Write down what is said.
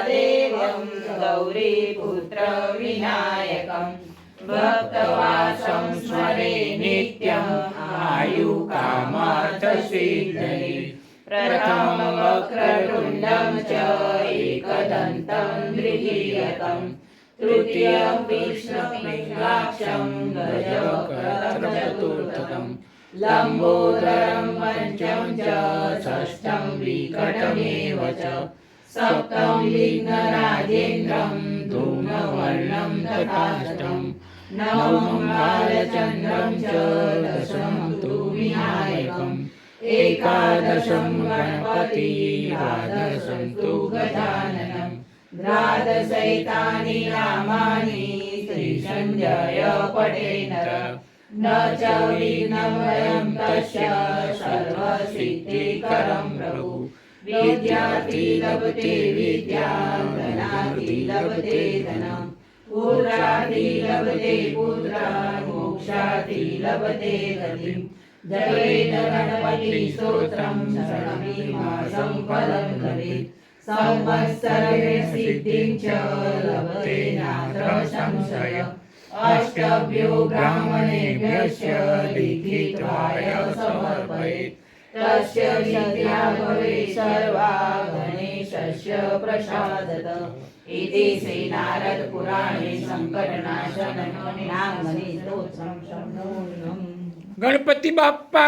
देवं गौरीपुत्रविनायकं भक्तवासं स्मरे नित्यम् आयुकामार्थसिद्धये प्रथमं वक्रतुण्डं च एकदन्तं द्वितीयकं तृतीयं विष्णुपिङ्गाक्षं गजवक्त्रं चतुर्थकं लम्बोदरं पंचम च षष्ठं विकटमेव च सप्तम विघ्नराजेन्द्रं धूम्रवर्णं तथाष्टं नवमं बालचन्द्रं च दशमं तु विनायकम् एकादशं गणपति द्वादशं तु गजाननं द्वादशैतानि नामानि श्रीसञ्जय पठे नर न च विघ्नभयं तस्य सर्वसिद्धिकरं प्रभु विद्यार्थी लभते विद्यां धनार्थी लभते धनं पुत्रार्थी लभते पुत्रान् मोक्षार्थी लभते गतिं जपेत गणपति स्तोत्रं शरणमिमासं फलं लभेत् संवत्सरे सिद्धिं च लभते नात्र संशय अष्टभ्यो ब्राह्मणेभ्यश्च लिखित्वाय समर्पयेत् तस्य विद्या भवेत् सर्वा गणेशस्य प्रसादतः इति श्रीनारद पुराणे संकटनाशन नामनि स्तोत्रं शम्भो गणपति बाप्पा।